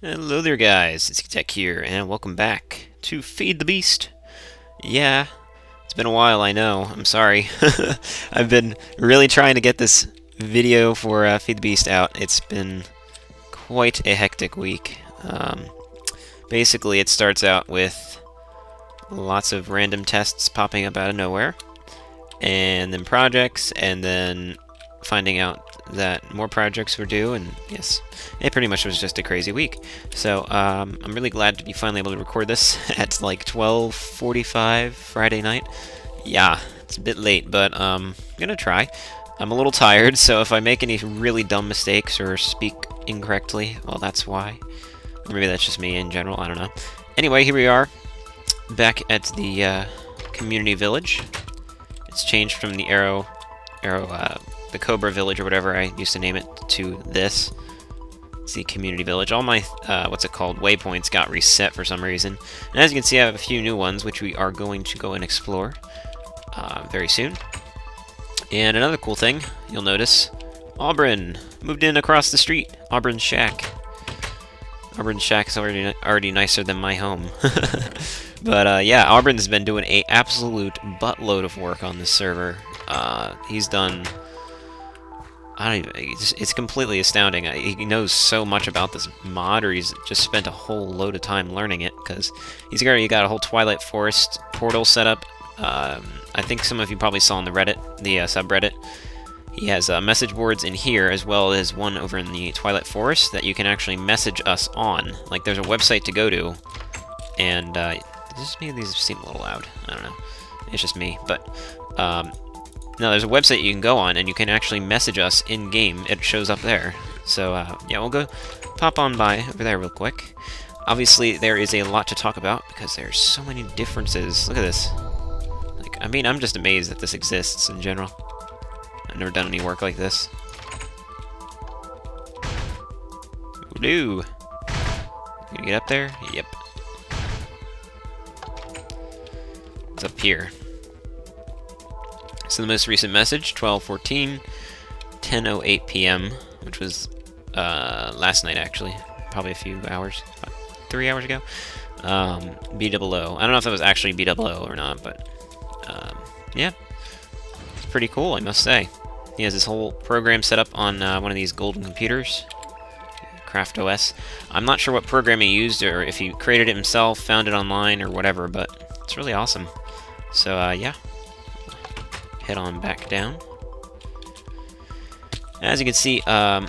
Hello there guys, it's Tech here, and welcome back to Feed the Beast. Yeah, it's been a while, I know, I'm sorry. I've been really trying to get this video for Feed the Beast out. It's been quite a hectic week. Basically, it starts out with lots of random tests popping up out of nowhere, and then projects, and then finding out that more projects were due, and yes, it pretty much was just a crazy week. So I'm really glad to be finally able to record this at like 12:45 Friday night. Yeah, it's a bit late, but I'm gonna try. I'm a little tired, so if I make any really dumb mistakes or speak incorrectly, well, that's why. Or maybe that's just me in general, I don't know. Anyway, here we are, back at the community village. It's changed from the the Cobra Village or whatever I used to name it to this. It's the community village. All my, what's it called, waypoints got reset for some reason. And as you can see, I have a few new ones, which we are going to go and explore very soon. And another cool thing, you'll notice, Aubron moved in across the street. Aubron's shack. Aubron's shack is already nicer than my home. But yeah, Aubron's been doing an absolute buttload of work on this server. He's done... it's completely astounding. He knows so much about this mod, or he's just spent a whole load of time learning it, because he's already got a whole Twilight Forest portal set up. I think some of you probably saw on the Reddit, the subreddit. He has message boards in here, as well as one over in the Twilight Forest that you can actually message us on. Like, there's a website to go to, and just maybe these seem a little loud. I don't know. It's just me, but no, there's a website you can go on, and you can actually message us in-game. It shows up there. So, yeah, we'll go pop on by over there real quick. Obviously, there is a lot to talk about, because there's so many differences. Look at this. Like, I mean, I'm just amazed that this exists in general. I've never done any work like this. Ooh. Can you get up there? Yep. It's up here. So the most recent message, 12:14, 10:08 p.m., which was last night actually, probably a few hours, about 3 hours ago. B00. I don't know if that was actually B00 or not, but yeah, it's pretty cool, I must say. He has this whole program set up on one of these golden computers, Craft OS. I'm not sure what program he used, or if he created it himself, found it online, or whatever, but it's really awesome. So yeah. Head on back down. As you can see, a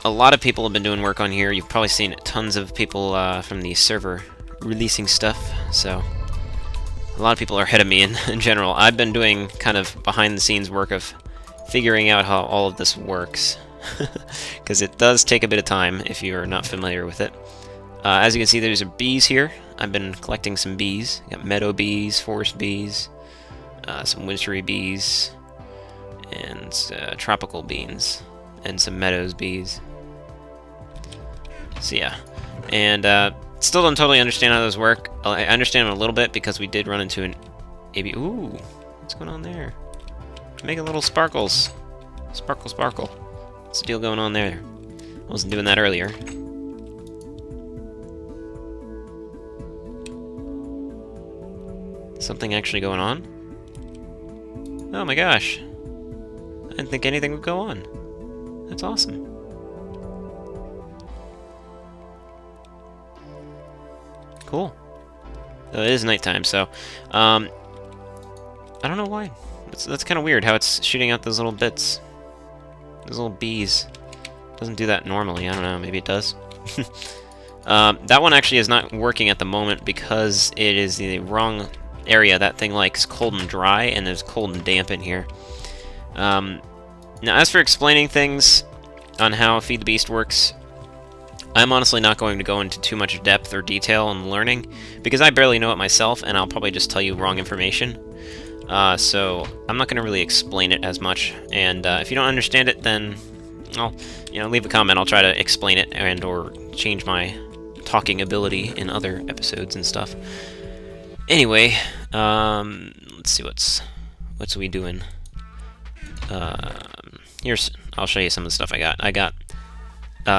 lot of people have been doing work on here. You've probably seen tons of people from the server releasing stuff, so a lot of people are ahead of me in general. I've been doing kind of behind-the-scenes work of figuring out how all of this works, because it does take a bit of time if you're not familiar with it. As you can see, there's bees here. I've been collecting some bees. Got meadow bees, forest bees, some wintry bees, and tropical beans, and some meadows bees. So yeah, and still don't totally understand how those work. I understand them a little bit because we did run into an AB. Ooh, what's going on there? Making little sparkles. Sparkle, sparkle. What's the deal going on there? I wasn't doing that earlier. Something actually going on? Oh my gosh. I didn't think anything would go on. That's awesome. Cool. So it is nighttime, so I don't know why. That's kind of weird how it's shooting out those little bits. Those little bees. Doesn't do that normally. I don't know, maybe it does. That one actually is not working at the moment because it is the wrong area. That thing likes cold and dry, and there's cold and damp in here. Now, as for explaining things on how Feed the Beast works, I'm honestly not going to go into too much depth or detail on learning, because I barely know it myself, and I'll probably just tell you wrong information. So I'm not going to really explain it as much, and if you don't understand it, then I'll, leave a comment. I'll try to explain it and or change my talking ability in other episodes and stuff. Anyway, let's see what's we doing. I'll show you some of the stuff I got. I got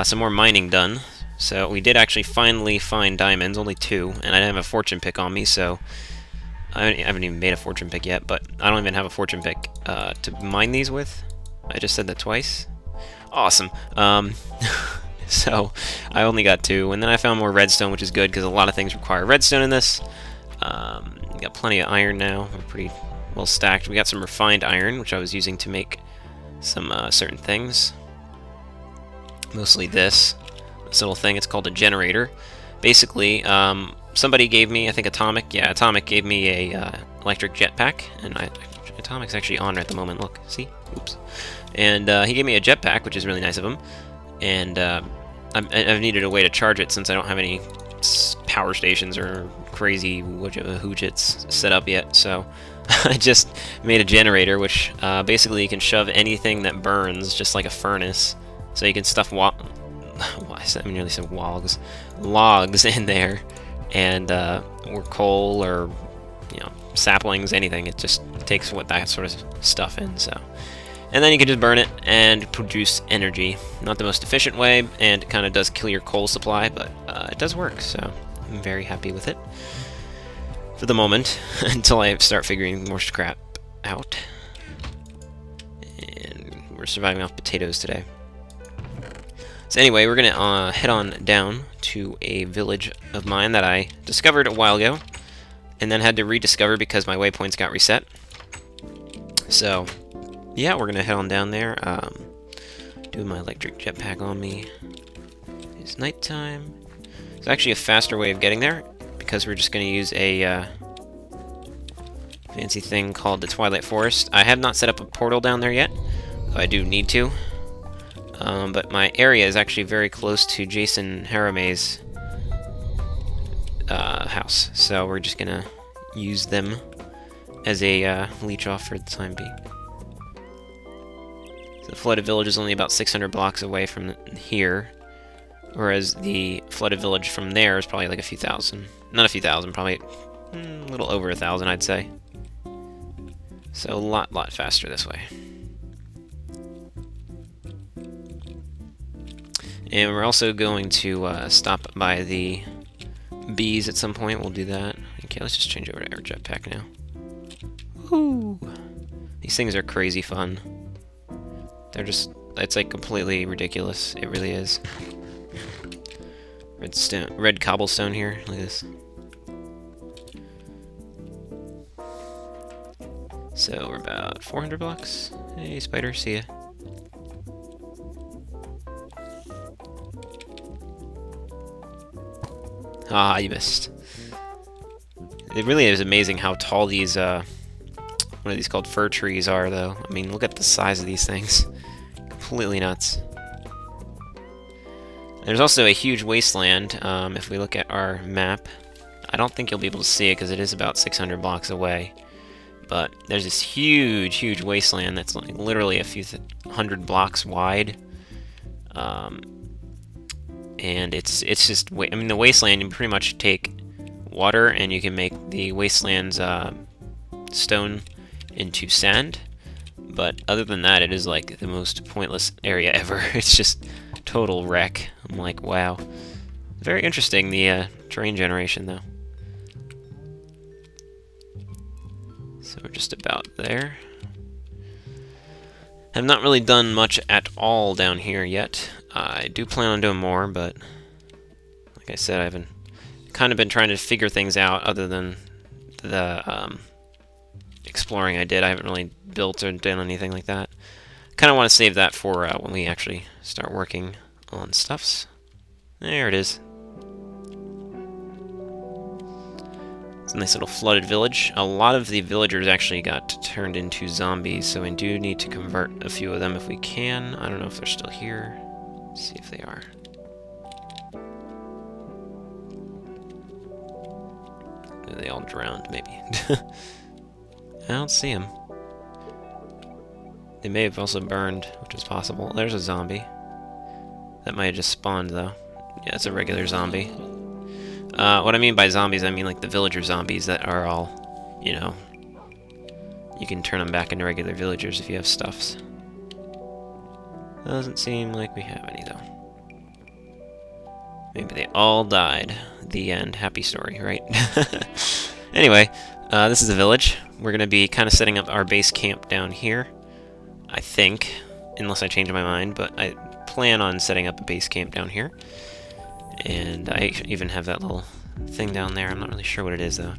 some more mining done, So we did actually finally find diamonds, only 2, and I didn't have a fortune pick on me, so I haven't even made a fortune pick yet, but I don't even have a fortune pick to mine these with. I just said that twice. Awesome. So I only got 2, and then I found more redstone, which is good because a lot of things require redstone in this. We got plenty of iron now. We're pretty well stacked. We got some refined iron, which I was using to make some certain things. Mostly this little thing. It's called a generator. Basically, somebody gave me, I think Atomic, yeah, Atomic gave me a electric jetpack, and Atomic's actually on at the moment. Look, see? Oops. And he gave me a jetpack, which is really nice of him. And I've needed a way to charge it since I don't have any power stations or crazy hoojits set up yet. So I just made a generator, which basically you can shove anything that burns, just like a furnace. So you can stuff I nearly said logs in there, and or coal or saplings, anything. It just takes what that sort of stuff in. So. And then you can just burn it and produce energy. Not the most efficient way, and it kind of does kill your coal supply, but it does work, so I'm very happy with it. For the moment, until I start figuring more crap out. And we're surviving off potatoes today. So anyway, we're going to head on down to a village of mine that I discovered a while ago, and then had to rediscover because my waypoints got reset. So yeah, we're gonna head on down there. Do my electric jetpack on me. It's nighttime. It's actually a faster way of getting there because we're just gonna use a fancy thing called the Twilight Forest. I have not set up a portal down there yet, though I do need to. But my area is actually very close to Jason Harame's house, so we're just gonna use them as a leech off for the time being. The flooded village is only about 600 blocks away from here, whereas the flooded village from there is probably like a few thousand. Not a few thousand, probably a little over 1,000, I'd say. So a lot faster this way. And we're also going to stop by the bees at some point. We'll do that. Okay, let's just change over to air jetpack now. Woo! These things are crazy fun. They're just, it's like completely ridiculous. It really is. Red cobblestone here. Look at this. So we're about 400 blocks. Hey, spider, see ya. Ah, you missed. It really is amazing how tall these, what are these called? Fir trees are, though. I mean, look at the size of these things. Completely nuts. There's also a huge wasteland. If we look at our map, I don't think you'll be able to see it because it is about 600 blocks away. But there's this huge wasteland that's like literally a few hundred blocks wide. And it's just, I mean, the wasteland, you pretty much take water and you can make the wasteland's stone into sand. But other than that, it is like the most pointless area ever. It's just total wreck. I'm like, wow. Very interesting, the terrain generation, though. So we're just about there. I've not really done much at all down here yet. I do plan on doing more, but like I said, I've kind of been trying to figure things out other than the exploring I did. I haven't really built or done anything like that. Kind of want to save that for when we actually start working on stuffs. There it is. It's a nice little flooded village. A lot of the villagers actually got turned into zombies, so we do need to convert a few of them if we can. I don't know if they're still here. Let's see if they are. They all drowned, maybe. I don't see them. They may have also burned, which is possible. There's a zombie. That might have just spawned, though. Yeah, it's a regular zombie. What I mean by zombies, I mean like the villager zombies that are all, you know, you can turn them back into regular villagers if you have stuffs. Doesn't seem like we have any, though. Maybe they all died. The end. Happy story, right? Anyway, this is the village. We're going to be kind of setting up our base camp down here, I think, unless I change my mind, but I plan on setting up a base camp down here. And I even have that little thing down there. I'm not really sure what it is, though.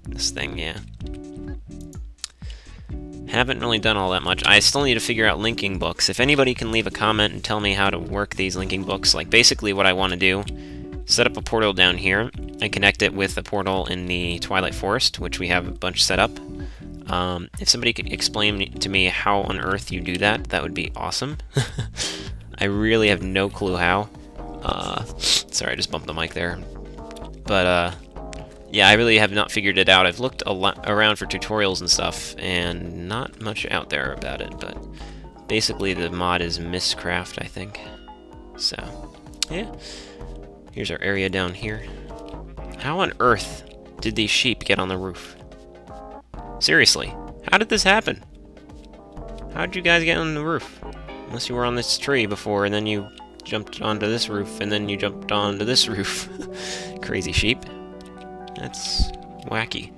This thing, yeah. Haven't really done all that much. I still need to figure out linking books. If anybody can leave a comment and tell me how to work these linking books, like basically what I want to do, set up a portal down here and connect it with a portal in the Twilight Forest, which we have a bunch set up. If somebody could explain to me how on earth you do that, that would be awesome. I really have no clue how. Sorry, I just bumped the mic there. But, yeah, I really have not figured it out. I've looked a lot around for tutorials and stuff, and not much out there about it, but basically the mod is Mistcraft, I think. So, yeah. Here's our area down here. How on earth did these sheep get on the roof? Seriously, how did this happen? How did you guys get on the roof? Unless you were on this tree before, and then you jumped onto this roof, and then you jumped onto this roof. Crazy sheep. That's wacky.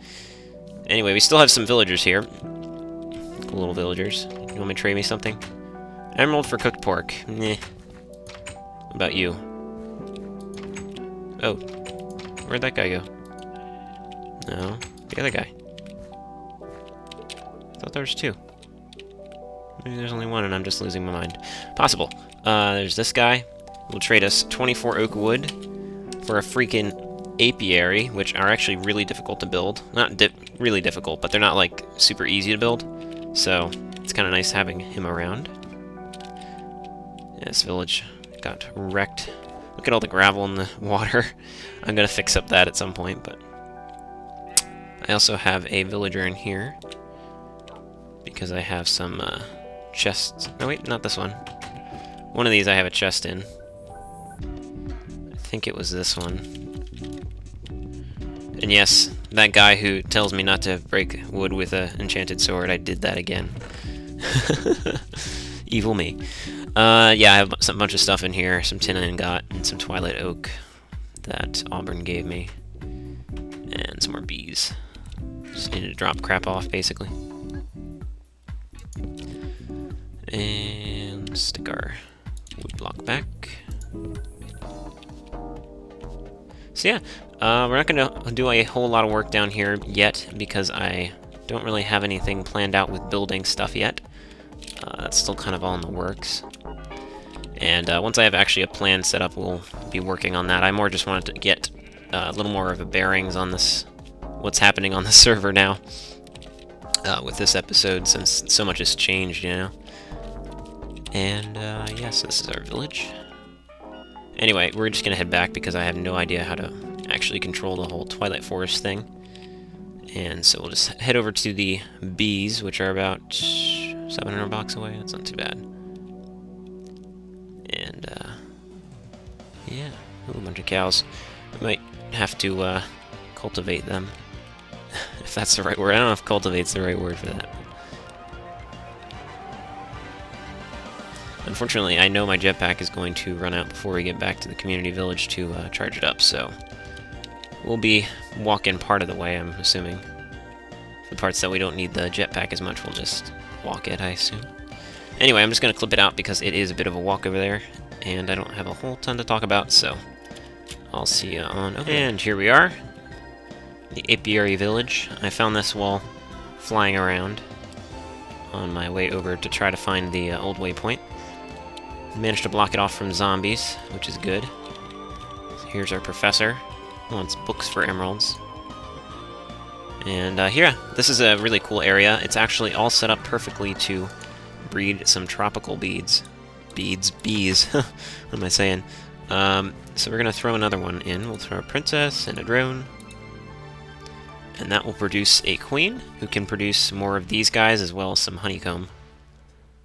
Anyway, we still have some villagers here. Cool little villagers. You want me to trade me something? Emerald for cooked pork. Meh. What about you? Oh. Where'd that guy go? No. The other guy. I thought there was two. Maybe there's only one and I'm just losing my mind. Possible. There's this guy. Will trade us 24 oak wood for a freaking apiary, which are actually really difficult to build. Not really difficult, but they're not, like, super easy to build. So, it's kind of nice having him around. Yeah, this village got wrecked. Look at all the gravel in the water. I'm gonna fix up that at some point, but... I also have a villager in here. Because I have some, chests... No, wait, not this one. One of these I have a chest in. I think it was this one. And yes, that guy who tells me not to break wood with an enchanted sword, I did that again. Evil me. Yeah, I have a bunch of stuff in here. Some tin ingot and some twilight oak that Aubron gave me. And some more bees. Just needed to drop crap off, basically. And stick our wood block back. So yeah, we're not going to do a whole lot of work down here yet because I don't really have anything planned out with building stuff yet. That's still kind of all in the works. And once I have actually a plan set up, we'll be working on that. I more just wanted to get a little more of a bearings on this, what's happening on the server now with this episode, since so much has changed, you know. And yeah, so this is our village. Anyway, we're just going to head back because I have no idea how to actually control the whole Twilight Forest thing. And so we'll just head over to the bees, which are about 700 blocks away. That's not too bad. And, yeah. Ooh, a bunch of cows. We might have to cultivate them. If that's the right word. I don't know if cultivate's the right word for that. Unfortunately, I know my jetpack is going to run out before we get back to the community village to charge it up, so we'll be walking part of the way, I'm assuming. The parts that we don't need the jetpack as much, we'll just walk it, I assume. Anyway, I'm just going to clip it out because it is a bit of a walk over there, and I don't have a whole ton to talk about, so I'll see you on... Okay. And here we are, the apiary village. I found this while flying around on my way over to try to find the old waypoint. Managed to block it off from zombies, which is good. So here's our professor. He wants books for emeralds. And here, this is a really cool area. It's actually all set up perfectly to breed some tropical bees. Bees. What am I saying? So we're going to throw another one in. We'll throw a princess and a drone. And that will produce a queen, who can produce more of these guys, as well as some honeycomb.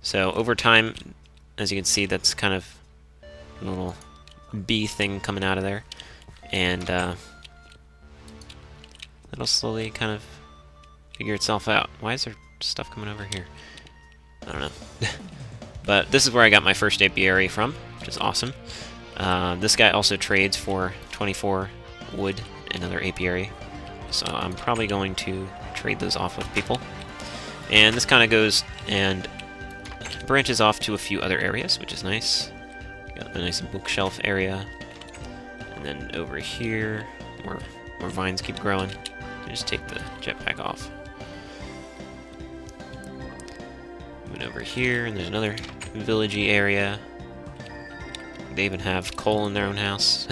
So over time... As you can see, that's kind of a little bee thing coming out of there. And that'll slowly kind of figure itself out. Why is there stuff coming over here? I don't know. But this is where I got my first apiary from. which is awesome. This guy also trades for 24 wood, another apiary, so I'm probably going to trade those off with people. And this kind of goes and branches off to a few other areas, which is nice. Got a nice bookshelf area, and then over here, more vines keep growing. Just take the jetpack off. Moving over here, and there's another villagey area. They even have coal in their own house.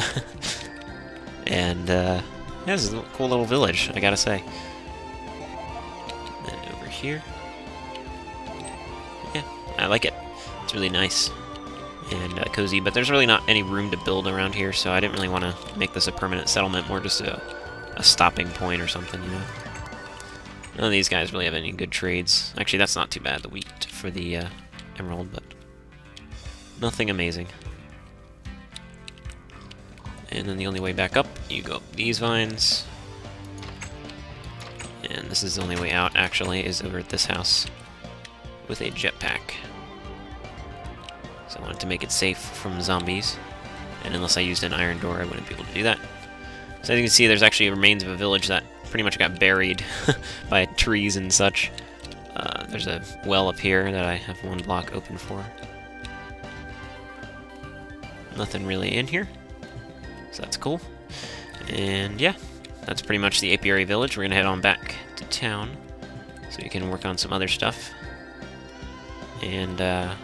And, yeah, this is a cool little village, I gotta say. And over here. Yeah, I like it. It's really nice and cozy, but there's really not any room to build around here, so I didn't really want to make this a permanent settlement, more just a stopping point or something, you know. None of these guys really have any good trades. Actually, that's not too bad, the wheat for the emerald, but nothing amazing. And then the only way back up, you go up these vines. And this is the only way out, actually, is over at this house with a jetpack. So I wanted to make it safe from zombies. And unless I used an iron door, I wouldn't be able to do that. So as you can see, there's actually remains of a village that pretty much got buried by trees and such. There's a well up here that I have one block open for. Nothing really in here, so that's cool. And yeah, that's pretty much the apiary village. We're gonna head on back to town so we can work on some other stuff. And oh,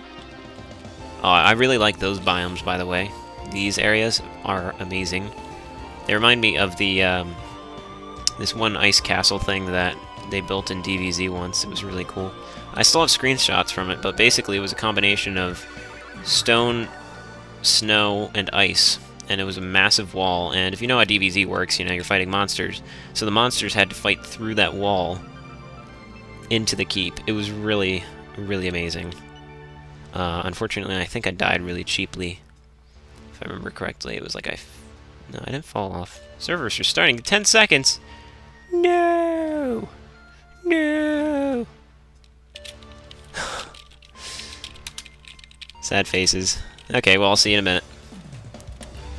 I really like those biomes, by the way. These areas are amazing. They remind me of the this one ice castle thing that they built in DBZ once. It was really cool. I still have screenshots from it, but basically it was a combination of stone, snow, and ice. And it was a massive wall, and if you know how DBZ works, you know, you're fighting monsters. So the monsters had to fight through that wall into the keep. It was really, really amazing. Unfortunately, I think I died really cheaply. If I remember correctly, it was like no, I didn't fall off. Servers are starting in 10 seconds! No! No! Sad faces. Okay, well, I'll see you in a minute.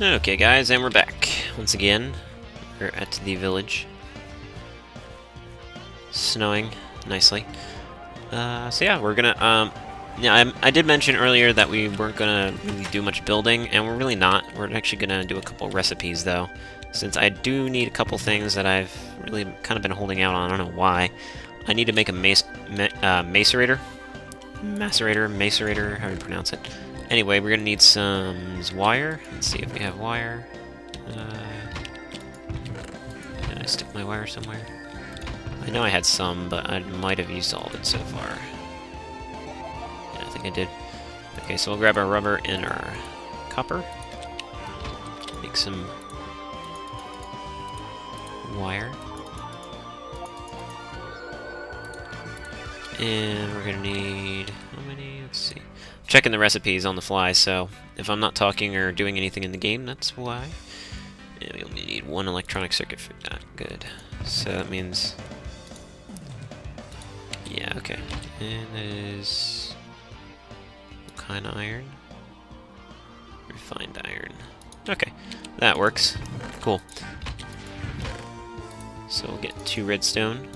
Okay, guys, and we're back. Once again, we're at the village. Snowing nicely. So yeah, we're gonna, yeah, I did mention earlier that we weren't gonna really do much building, and we're really not. We're actually gonna do a couple recipes, though, since I do need a couple things that I've really kind of been holding out on. I don't know why. I need to make a macerator, how do you pronounce it? Anyway, we're gonna need some wire. Let's see if we have wire. Did I stick my wire somewhere? I know I had some, but I might have used all of it so far. Yeah, I think I did. Okay, so we'll grab our rubber and our copper. Make some wire. And we're gonna need, how many? Let's see. I'm checking the recipes on the fly, so if I'm not talking or doing anything in the game, that's why. And we only need one electronic circuit for that. Good. So that means, yeah, okay. And that is, what kind of iron? Refined iron. Okay, that works. Cool. So we'll get 2 redstone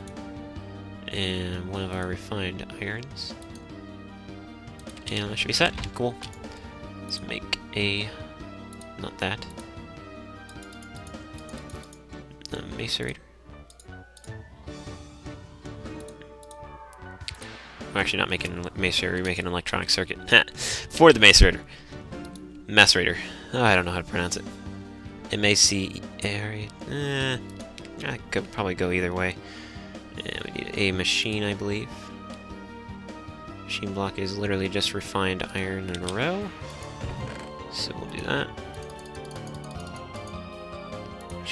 and 1 of our refined irons. And that should be set. Cool. Let's make a, not that, a macerator. We're actually not making a macerator, we're making an electronic circuit. For the macerator. Macerator. Oh, I don't know how to pronounce it. M-A-C-E-R-A. I could probably go either way. And we need a machine, I believe. Machine block is literally just refined iron in a row. So we'll do that.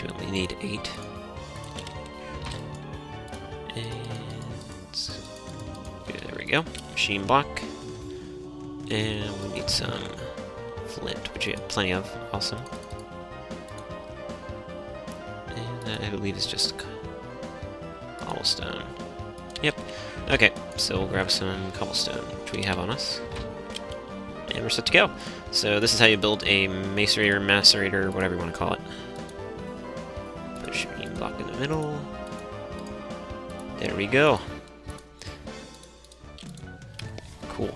We only need 8. And there we go. Machine block. And we need some flint, which we have plenty of. Awesome. And that, I believe, is just cobblestone. Yep. Okay, so we'll grab some cobblestone, which we have on us. And we're set to go. So this is how you build a macerator, macerator, whatever you want to call it. Put a shipping block in the middle. There we go. Cool.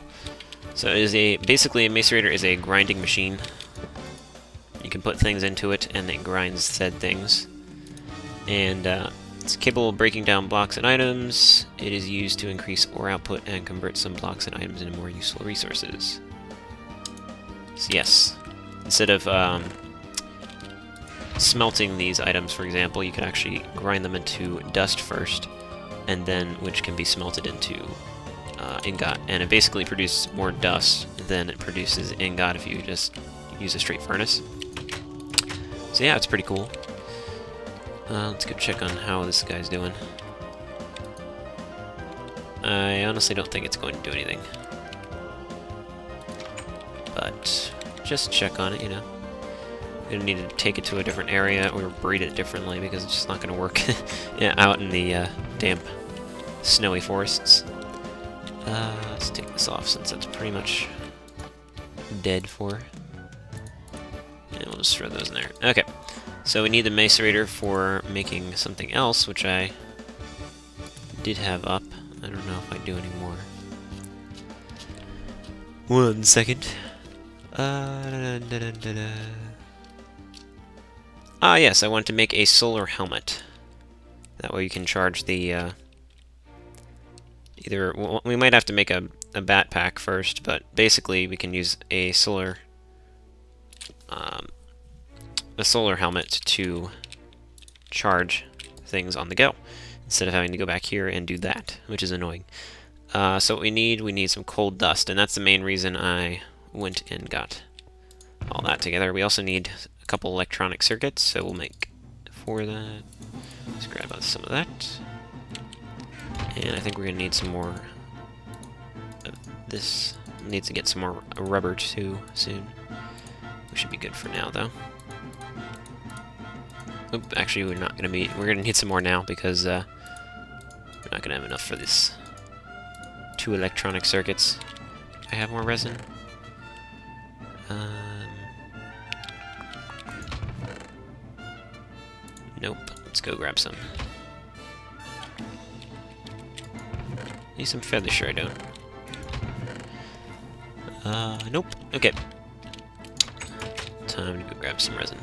So it is basically a macerator is a grinding machine. You can put things into it and it grinds said things. And it's capable of breaking down blocks and items. It is used to increase ore output and convert some blocks and items into more useful resources. So yes, instead of smelting these items, for example, you can actually grind them into dust first, and then which can be smelted into ingot, and it basically produces more dust than it produces ingot if you just use a straight furnace. So yeah, it's pretty cool. Let's go check on how this guy's doing. I honestly don't think it's going to do anything. But just check on it, you know. We're going to need to take it to a different area or breed it differently because it's just not going to work yeah, out in the damp, snowy forests. Let's take this off since it's pretty much dead for. And we'll just throw those in there. Okay, so we need the macerator for making something else, which I did have up. I don't know if I do anymore. 1 second. Yes, I wanted to make a solar helmet. That way you can charge the, well, we might have to make a bat pack first, but basically we can use a solar helmet to charge things on the go, instead of having to go back here and do that, which is annoying. So what we need some coal dust, and that's the main reason I went and got all that together. We also need a couple electronic circuits, so we'll make 4 of that. Let's grab out some of that. And I think we're going to need some more of this. Needs to get some more rubber too soon. We should be good for now though. Oop, actually we're not going to be, we're going to need some more now because we're not going to have enough for this 2 electronic circuits. I have more resin. Nope. Let's go grab some. Need some feathers, sure I don't. Nope. Okay. Time to go grab some resin.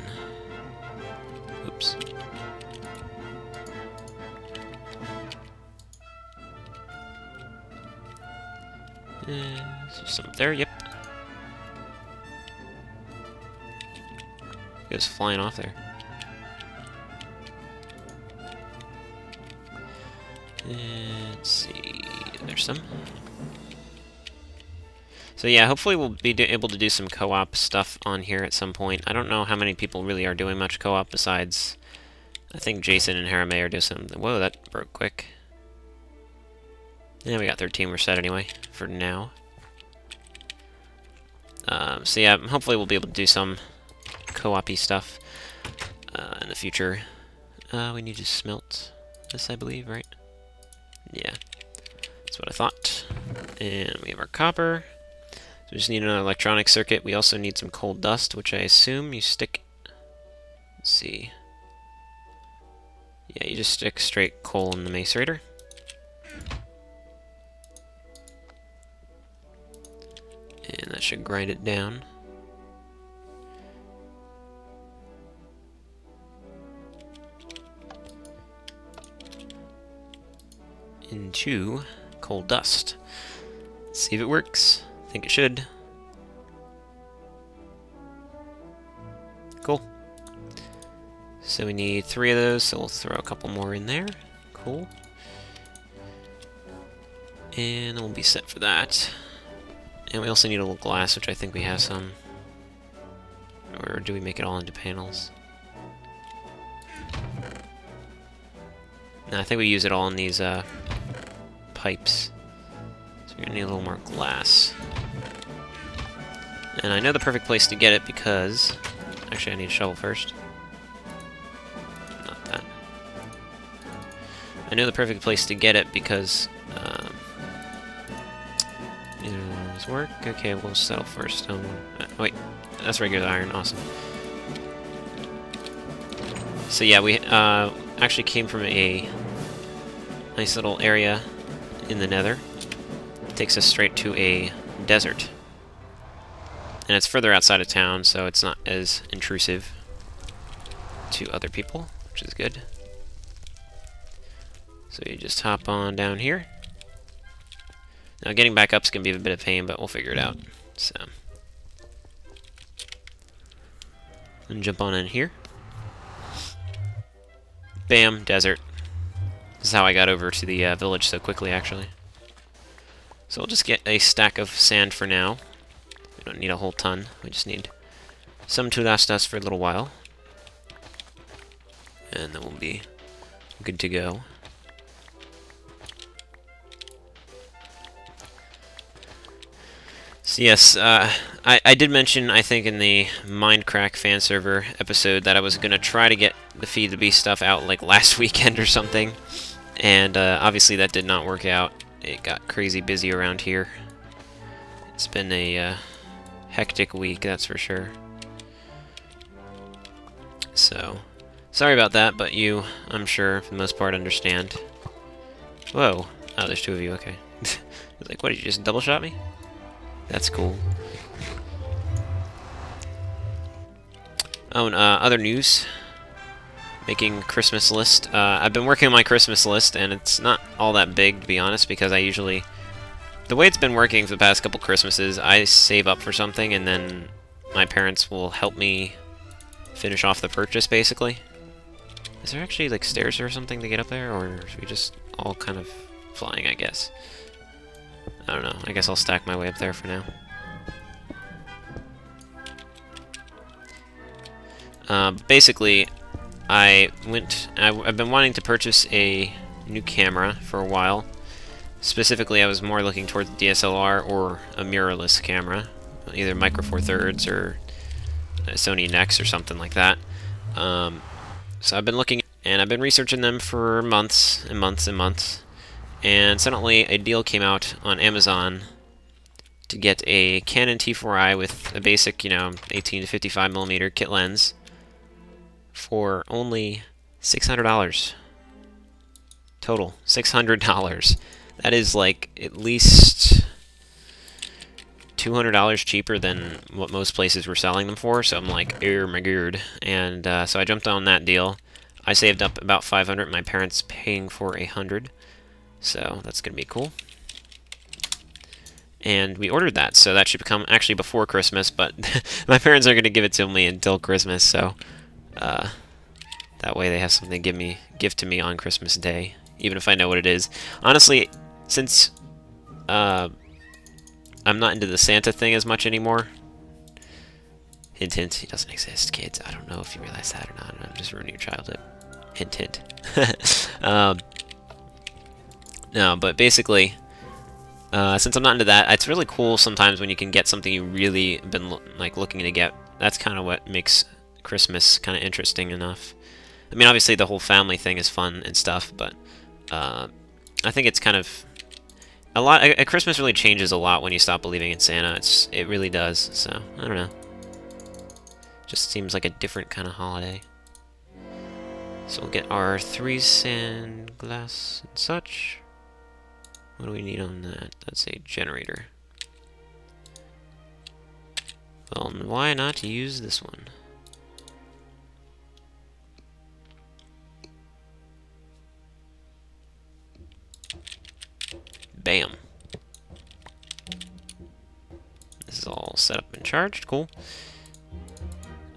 Oops. Is there some up there? Yep. It goes flying off there. Let's see, there's some. So yeah, hopefully we'll be able to do some co-op stuff on here at some point. I don't know how many people really are doing much co-op besides, I think Jason and Harame are doing some. Whoa, that broke quick. Yeah, we got 13, we're set anyway, for now. So yeah, hopefully we'll be able to do some co-op-y stuff in the future. We need to smelt this, I believe, right? Yeah, that's what I thought. And we have our copper. So we just need another electronic circuit. We also need some coal dust, which I assume you stick... Let's see. Yeah, you just stick straight coal in the macerator. And that should grind it down. Into coal dust. Let's see if it works. I think it should. Cool. So we need 3 of those, so we'll throw a couple more in there. Cool. And then we'll be set for that. And we also need a little glass, which I think we have some. Or do we make it all into panels? No, I think we use it all in these pipes. So we're gonna need a little more glass. And I know the perfect place to get it because... Actually, I need a shovel first. Not that. I know the perfect place to get it because... this work? Okay, we'll settle for stone. Wait, that's regular iron. Awesome. So yeah, we actually came from a nice little area in the Nether. It takes us straight to a desert. And it's further outside of town, so it's not as intrusive to other people, which is good. So you just hop on down here. Now getting back up is going to be a bit of pain, but we'll figure it out. So, and jump on in here. Bam, desert. This is how I got over to the village so quickly, actually. So we'll just get a stack of sand for now. We don't need a whole ton. We just need some to last us for a little while. And then we'll be good to go. So yes, I did mention, I think, in the Minecraft fan server episode that I was going to try to get the Feed the Beast stuff out like last weekend or something. And obviously that did not work out. It got crazy busy around here. It's been a hectic week, that's for sure. So, sorry about that, but you, I'm sure, for the most part, understand. Whoa. Oh, there's two of you, okay. I was like, what, did you just double shot me? That's cool. Oh, and other news. Making Christmas list. I've been working on my Christmas list, and it's not all that big, to be honest, because I usually... The way it's been working for the past couple Christmases, I save up for something, and then my parents will help me finish off the purchase, basically. Is there actually, like, stairs or something to get up there, or are we just all kind of flying, I guess? I don't know. I guess I'll stack my way up there for now. Basically, I've been wanting to purchase a new camera for a while. Specifically, I was more looking towards DSLR or a mirrorless camera, either Micro Four Thirds or a Sony Nex or something like that. So I've been looking, and I've been researching them for months and months and months. And suddenly a deal came out on Amazon to get a Canon T4i with a basic, you know, 18 to 55mm kit lens for only $600. Total, $600. That is like at least $200 cheaper than what most places were selling them for, so I'm like, oh my god. And so I jumped on that deal. I saved up about $500, my parents paying for $100. So that's going to be cool. And we ordered that, so that should come actually before Christmas, but my parents are going to give it to me until Christmas, so that way they have something to give to me on Christmas Day, even if I know what it is. Honestly, since I'm not into the Santa thing as much anymore, hint hint, he doesn't exist, kids. I don't know if you realize that or not, I'm just ruining your childhood. Hint hint. No, but basically, since I'm not into that, it's really cool sometimes when you can get something you really been like looking to get. That's kind of what makes Christmas kind of interesting enough. I mean, obviously the whole family thing is fun and stuff, but I think it's kind of a lot. Christmas really changes a lot when you stop believing in Santa. It really does. So I don't know. Just seems like a different kind of holiday. So we'll get our 3 sand glass and such. What do we need on that? That's a generator. Well, why not use this one? Bam. This is all set up and charged. Cool.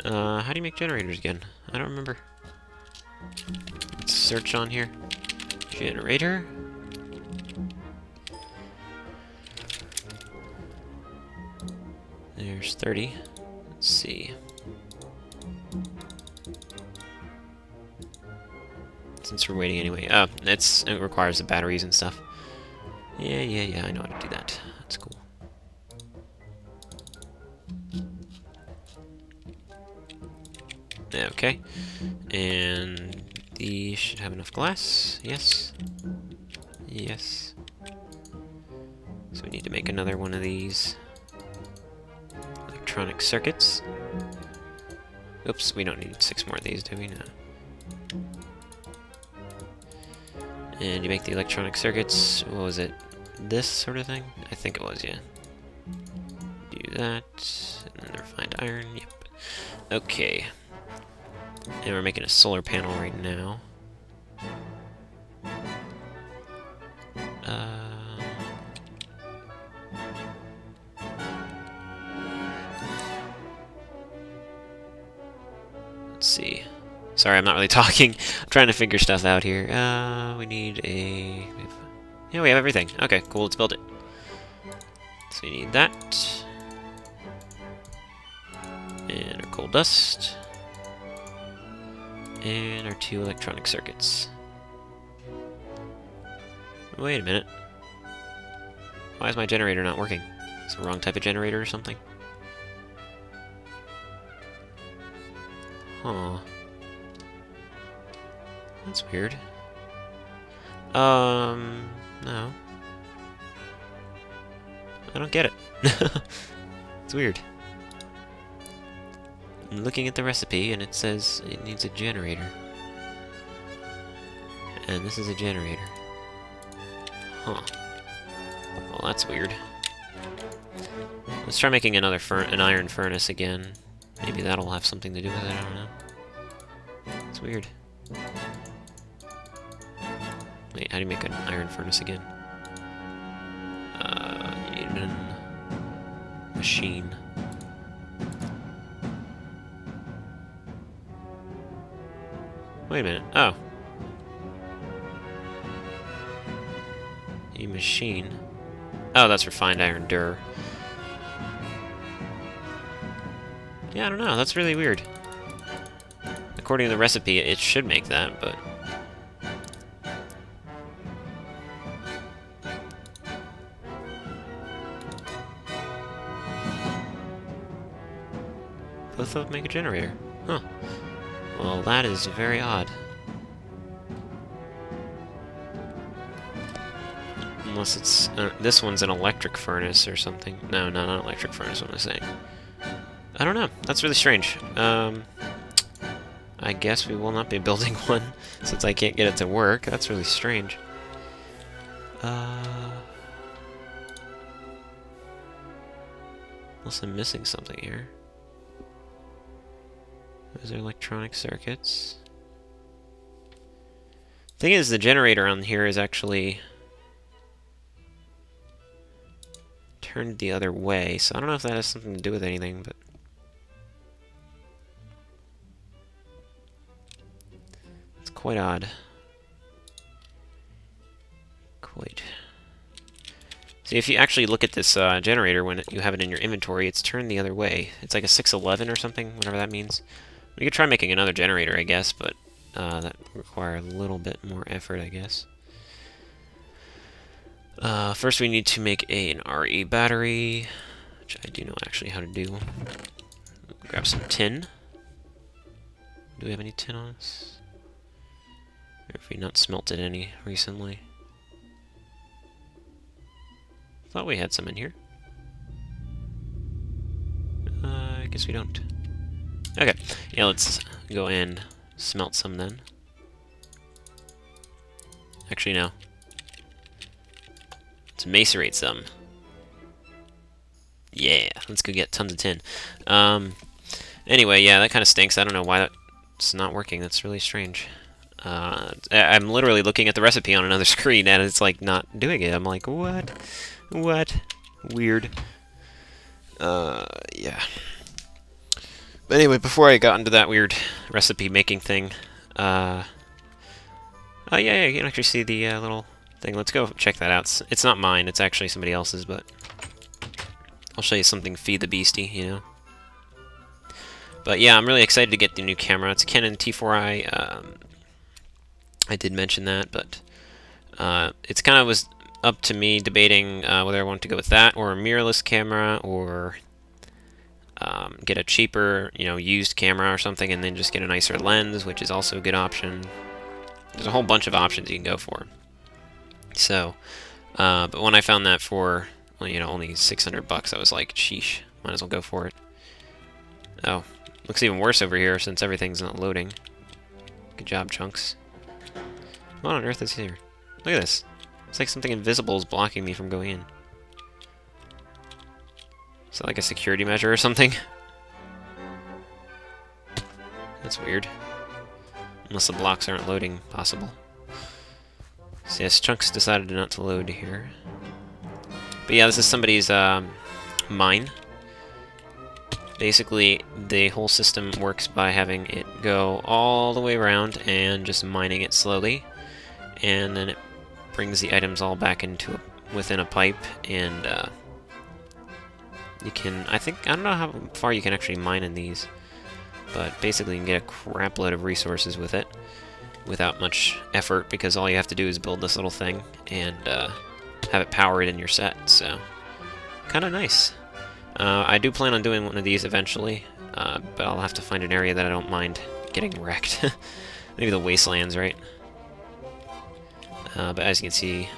How do you make generators again? I don't remember. Let's search on here. Generator. There's 30. Let's see. Since we're waiting anyway. It requires the batteries and stuff. Yeah, I know how to do that. That's cool. Okay. And these should have enough glass. Yes. Yes. So we need to make another one of these electronic circuits. Oops, we don't need 6 more of these, do we? No. And you make the electronic circuits, what was it? This sort of thing? I think it was, yeah. Do that, and then the refined iron, yep. Okay. And we're making a solar panel right now. Let's see. Sorry, I'm not really talking. I'm trying to figure stuff out here. We need a... Yeah, we have everything. Okay, cool, let's build it. So we need that. And our coal dust. And our 2 electronic circuits. Wait a minute. Why is my generator not working? Is it the wrong type of generator or something? Huh. That's weird. No. I don't get it. It's weird. I'm looking at the recipe and it says it needs a generator. And this is a generator. Huh. Well, that's weird. Let's try making an iron furnace again. Maybe that'll have something to do with it, I don't know. It's weird. Wait, how do you make an iron furnace again? You need a machine. Wait a minute. Oh. A machine. Oh, that's refined iron dur. Yeah, I don't know. That's really weird. According to the recipe, it should make that, but... both of them make a generator. Huh. Well, that is very odd. Unless it's... this one's an electric furnace or something. No, not an electric furnace, what am I saying? I don't know. That's really strange. I guess we will not be building one, since I can't get it to work. That's really strange. Unless I'm missing something here. Those are electronic circuits. Thing is, the generator on here is actually turned the other way, so I don't know if that has something to do with anything, but... it's quite odd. Quite. See, if you actually look at this generator when you have it in your inventory, it's turned the other way. It's like a 611 or something, whatever that means. We could try making another generator, I guess, but that would require a little bit more effort, I guess. First we need to make an RE battery, which I do know actually how to do. Grab some tin. Do we have any tin on us? Or have we not smelted any recently? Thought we had some in here. I guess we don't. Okay, yeah, let's go and smelt some then. Actually, no. Let's macerate some. Yeah, let's go get tons of tin. Anyway, yeah, that kind of stinks. I don't know why that's not working. That's really strange. I'm literally looking at the recipe on another screen, and it's, like, not doing it. I'm like, what? What? Weird. Yeah. But anyway, before I got into that weird recipe-making thing, oh, yeah, you can actually see the little thing. Let's go check that out. It's not mine. It's actually somebody else's, but I'll show you something Feed the Beastie, you know. But yeah, I'm really excited to get the new camera. It's a Canon T4i. I did mention that, but it's kind of was up to me debating whether I want to go with that or a mirrorless camera or get a cheaper, you know, used camera or something and then just get a nicer lens, which is also a good option. There's a whole bunch of options you can go for. So, but when I found that for well, you know, only 600 bucks. I was like, sheesh, might as well go for it. Oh, looks even worse over here since everything's not loading. Good job, Chunks. What on earth is here? Look at this. It's like something invisible is blocking me from going in. Is that like a security measure or something? That's weird. Unless the blocks aren't loading, possible. So yes, Chunks decided not to load here. But yeah, this is somebody's mine. Basically, the whole system works by having it go all the way around and just mining it slowly. And then it brings the items all back into within a pipe, and you can, I don't know how far you can actually mine in these, but basically you can get a crap load of resources with it without much effort, because all you have to do is build this little thing and have it powered in your set, so kind of nice. I do plan on doing one of these eventually, but I'll have to find an area that I don't mind getting wrecked. Maybe the wastelands, right? But as you can see,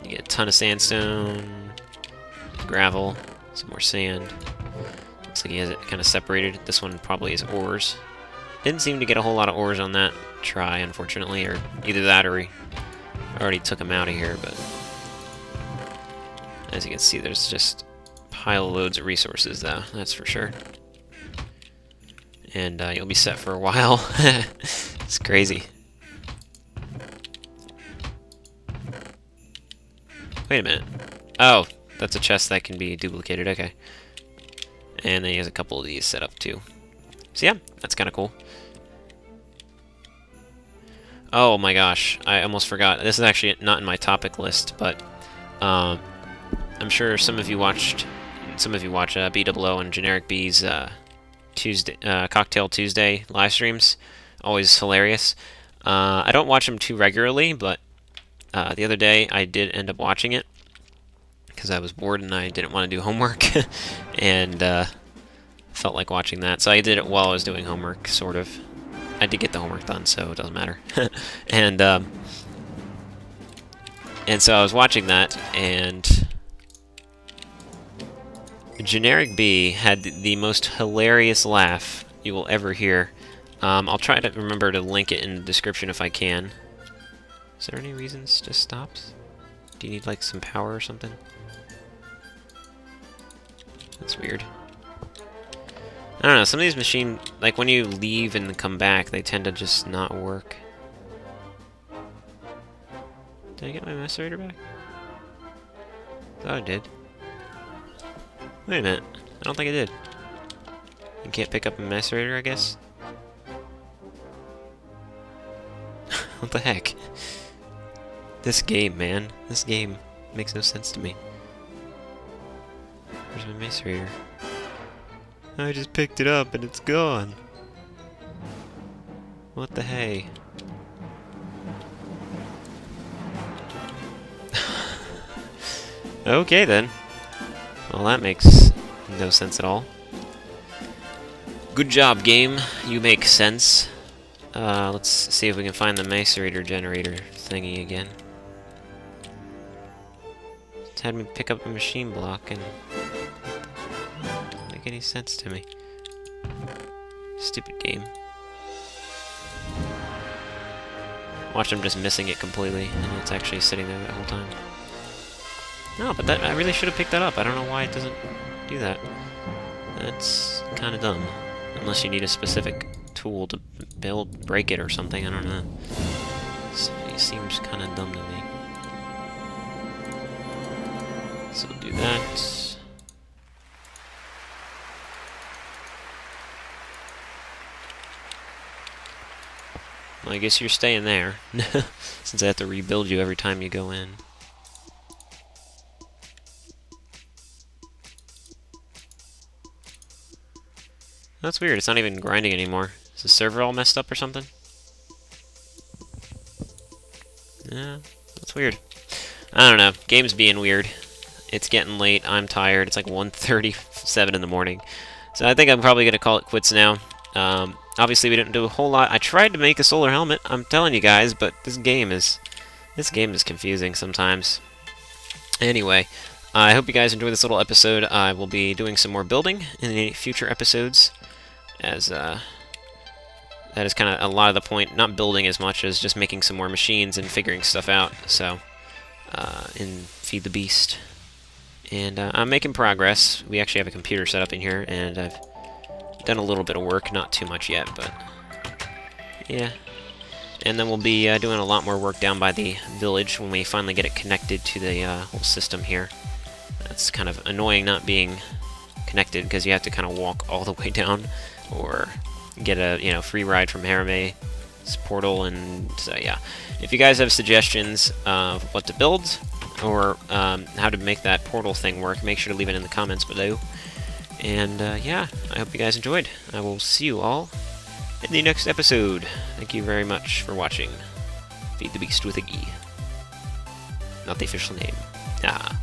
you get a ton of sandstone, gravel, some more sand. Looks like he has it kind of separated. This one probably is ores. Didn't seem to get a whole lot of ores on that try, unfortunately, or either that or he already took them out of here, but as you can see, there's just pile loads of resources, though, that's for sure. And you'll be set for a while. It's crazy. Wait a minute. Oh, that's a chest that can be duplicated, okay. And then he has a couple of these set up, too. So yeah, that's kind of cool. Oh my gosh, I almost forgot. This is actually not in my topic list, but I'm sure some of you watch BOO and Generic B's Tuesday, Cocktail Tuesday live streams. Always hilarious. I don't watch them too regularly, but the other day I did end up watching it because I was bored and I didn't want to do homework, and felt like watching that. So I did it while I was doing homework, sort of. I did get the homework done, so it doesn't matter. And so I was watching that, and Generic B had the most hilarious laugh you will ever hear. I'll try to remember to link it in the description if I can. Is there any reasons it just stops? Do you need like some power or something? That's weird. I don't know, some of these machines, like when you leave and come back, they tend to just not work. Did I get my macerator back? Thought I did. Wait a minute, I don't think I did. You can't pick up a macerator, I guess? What the heck? This game, man. This game makes no sense to me. Where's my macerator? I just picked it up and it's gone. What the hey? Okay then. Well, that makes no sense at all. Good job, game. You make sense. Let's see if we can find the macerator generator thingy again. It had me pick up a machine block and make any sense to me. Stupid game. Watch, I'm just missing it completely, and it's actually sitting there that whole time. No, but that I really should have picked that up. I don't know why it doesn't do that. That's kind of dumb. Unless you need a specific tool to break it or something, I don't know. It seems kind of dumb to me. So we'll do that. Well, I guess you're staying there, since I have to rebuild you every time you go in. That's weird, it's not even grinding anymore. Is the server all messed up or something? Yeah, that's weird. I don't know, game's being weird. It's getting late, I'm tired, it's like 1:37 in the morning. So I think I'm probably gonna call it quits now. Obviously we didn't do a whole lot. I tried to make a solar helmet, I'm telling you guys, but this game is confusing sometimes. Anyway, I hope you guys enjoyed this little episode. I will be doing some more building in the future episodes, as that is kind of a lot of the point. Not building as much as just making some more machines and figuring stuff out. So, in Feed the Beast. And I'm making progress. We actually have a computer set up in here, and I've done a little bit of work. Not too much yet, but yeah. And then we'll be doing a lot more work down by the village when we finally get it connected to the whole system here. That's kind of annoying not being connected, because you have to kind of walk all the way down, or get a free ride from Harame's portal. And so yeah, if you guys have suggestions of what to build, or how to make that portal thing work, make sure to leave it in the comments below. And yeah, I hope you guys enjoyed. I will see you all in the next episode. Thank you very much for watching Feed the Beast with a E. Not the official name. Ah.